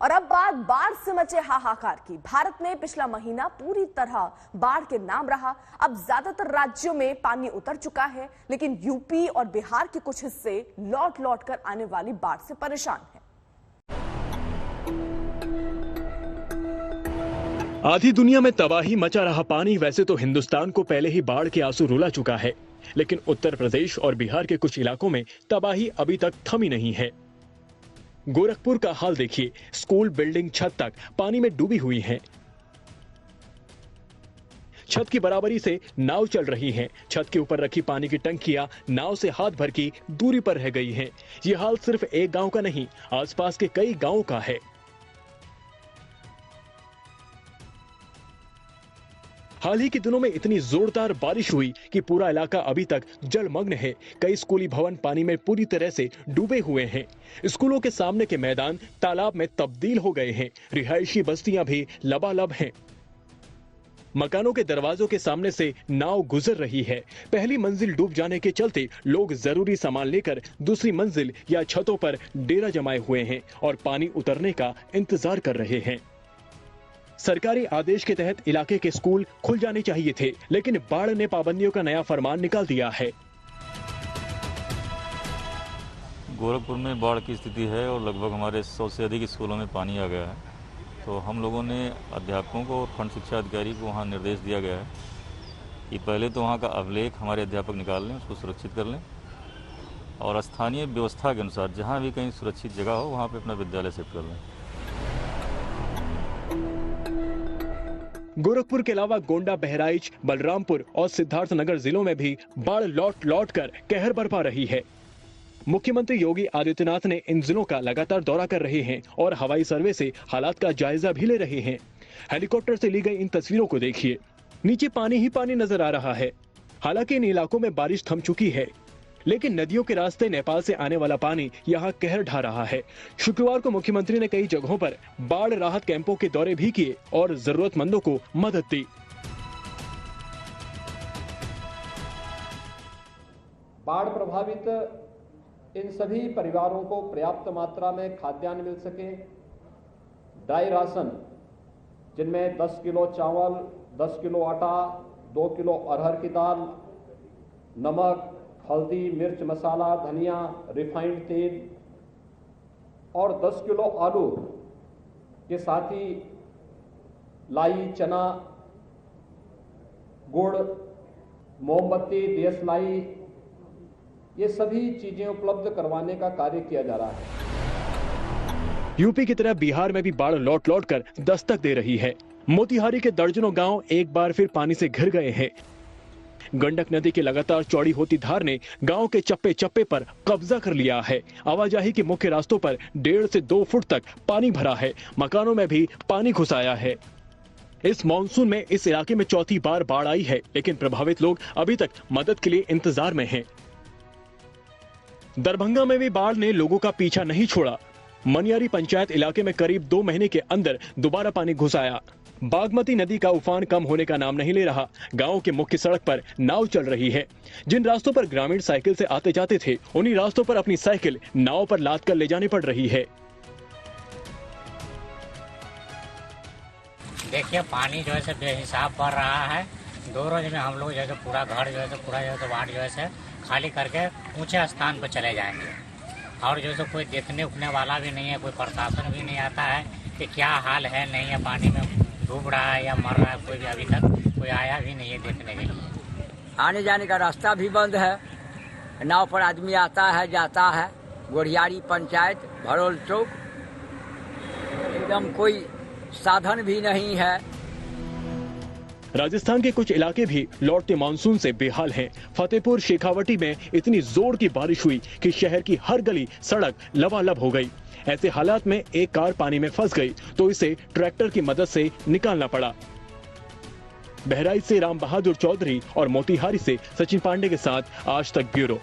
और अब बात बाढ़ से मचे हाहाकार की। भारत में पिछला महीना पूरी तरह बाढ़ के नाम रहा। अब ज्यादातर राज्यों में पानी उतर चुका है, लेकिन यूपी और बिहार के कुछ हिस्से लौट लौट कर आने वाली बाढ़ से परेशान हैं। आधी दुनिया में तबाही मचा रहा पानी वैसे तो हिंदुस्तान को पहले ही बाढ़ के आंसू रुला चुका है, लेकिन उत्तर प्रदेश और बिहार के कुछ इलाकों में तबाही अभी तक थमी नहीं है। गोरखपुर का हाल देखिए, स्कूल बिल्डिंग छत तक पानी में डूबी हुई हैं। छत की बराबरी से नाव चल रही हैं। छत के ऊपर रखी पानी की टंकियां नाव से हाथ भर की दूरी पर रह गई हैं। यह हाल सिर्फ एक गांव का नहीं, आसपास के कई गांवों का है। हाल ही के दिनों में इतनी जोरदार बारिश हुई कि पूरा इलाका अभी तक जलमग्न है। कई स्कूली भवन पानी में पूरी तरह से डूबे हुए हैं। स्कूलों के सामने के मैदान तालाब में तब्दील हो गए हैं। रिहायशी बस्तियां भी लबालब हैं। मकानों के दरवाजों के सामने से नाव गुजर रही है। पहली मंजिल डूब जाने के चलते लोग जरूरी सामान लेकर दूसरी मंजिल या छतों पर डेरा जमाए हुए हैं और पानी उतरने का इंतजार कर रहे हैं। सरकारी आदेश के तहत इलाके के स्कूल खुल जाने चाहिए थे, लेकिन बाढ़ ने पाबंदियों का नया फरमान निकाल दिया है। गोरखपुर में बाढ़ की स्थिति है और लगभग हमारे 100 से अधिक स्कूलों में पानी आ गया है। तो हम लोगों ने अध्यापकों को और खंड शिक्षा अधिकारी को वहाँ निर्देश दिया गया है कि पहले तो वहाँ का अभिलेख हमारे अध्यापक निकाल लें, उसको सुरक्षित कर लें और स्थानीय व्यवस्था के अनुसार जहाँ भी कहीं सुरक्षित जगह हो वहाँ पर अपना विद्यालय शिफ्ट कर लें। गोरखपुर के अलावा गोंडा, बहराइच, बलरामपुर और सिद्धार्थनगर जिलों में भी बाढ़ लौट लौट कर कहर बरपा रही है। मुख्यमंत्री योगी आदित्यनाथ ने इन जिलों का लगातार दौरा कर रहे हैं और हवाई सर्वे से हालात का जायजा भी ले रहे हैं। हेलीकॉप्टर से ली गई इन तस्वीरों को देखिए, नीचे पानी ही पानी नजर आ रहा है। हालांकि इन इलाकों में बारिश थम चुकी है, लेकिन नदियों के रास्ते नेपाल से आने वाला पानी यहाँ कहर ढा रहा है। शुक्रवार को मुख्यमंत्री ने कई जगहों पर बाढ़ राहत कैंपों के दौरे भी किए और जरूरतमंदों को मदद दी। बाढ़ प्रभावित इन सभी परिवारों को पर्याप्त मात्रा में खाद्यान्न मिल सके। ड्राई राशन जिनमें 10 किलो चावल, 10 किलो आटा, 2 किलो अरहर की दाल, नमक, हल्दी, मिर्च मसाला, धनिया, रिफाइंड तेल और 10 किलो आलू के साथ ही लाई, चना, गुड़, मोमबत्ती, दियसलाई, ये सभी चीजें उपलब्ध करवाने का कार्य किया जा रहा है। यूपी की तरह बिहार में भी बाढ़ लौट लौट कर दस्तक दे रही है। मोतिहारी के दर्जनों गांव एक बार फिर पानी से घिर गए हैं। गंडक नदी की लगातार चौड़ी होती धार ने गांव के चप्पे चप्पे पर कब्जा कर लिया है। आवाजाही के मुख्य रास्तों पर 1.5 से 2 फुट तक पानी भरा है। मकानों में भी पानी घुस आया है। इस मानसून में इस इलाके में चौथी बार बाढ़ आई है, लेकिन प्रभावित लोग अभी तक मदद के लिए इंतजार में हैं। दरभंगा में भी बाढ़ ने लोगों का पीछा नहीं छोड़ा। मनियारी पंचायत इलाके में करीब 2 महीने के अंदर दोबारा पानी घुस आया। बागमती नदी का उफान कम होने का नाम नहीं ले रहा। गांव के मुख्य सड़क पर नाव चल रही है। जिन रास्तों पर ग्रामीण साइकिल से आते जाते थे, उन्हीं रास्तों पर अपनी साइकिल नाव पर लाद कर ले जानी पड़ रही है। देखिए, पानी जो है बेहिसाब बढ़ रहा है। 2 रोज में हम लोग जैसे पूरा घर जो है पूरा वार्ड जो है खाली करके ऊंचे स्थान पर चले जाएंगे और जो कोई देखने उठने वाला भी नहीं है, कोई प्रशासन भी नहीं आता है कि क्या हाल है, नहीं है, पानी में डूब रहा है या मर रहा है। कोई भी अभी तक कोई आया भी नहीं है देखने के लिए। आने जाने का रास्ता भी बंद है। नाव पर आदमी आता है जाता है। गोढ़ियारी पंचायत, भरोल चौक, एकदम कोई साधन भी नहीं है। राजस्थान के कुछ इलाके भी लौटते मानसून से बेहाल हैं। फतेहपुर शेखावटी में इतनी जोर की बारिश हुई कि शहर की हर गली सड़क लबालब हो गई। ऐसे हालात में एक कार पानी में फंस गई तो इसे ट्रैक्टर की मदद से निकालना पड़ा। बहराइच से राम बहादुर चौधरी और मोतिहारी से सचिन पांडे के साथ आज तक ब्यूरो।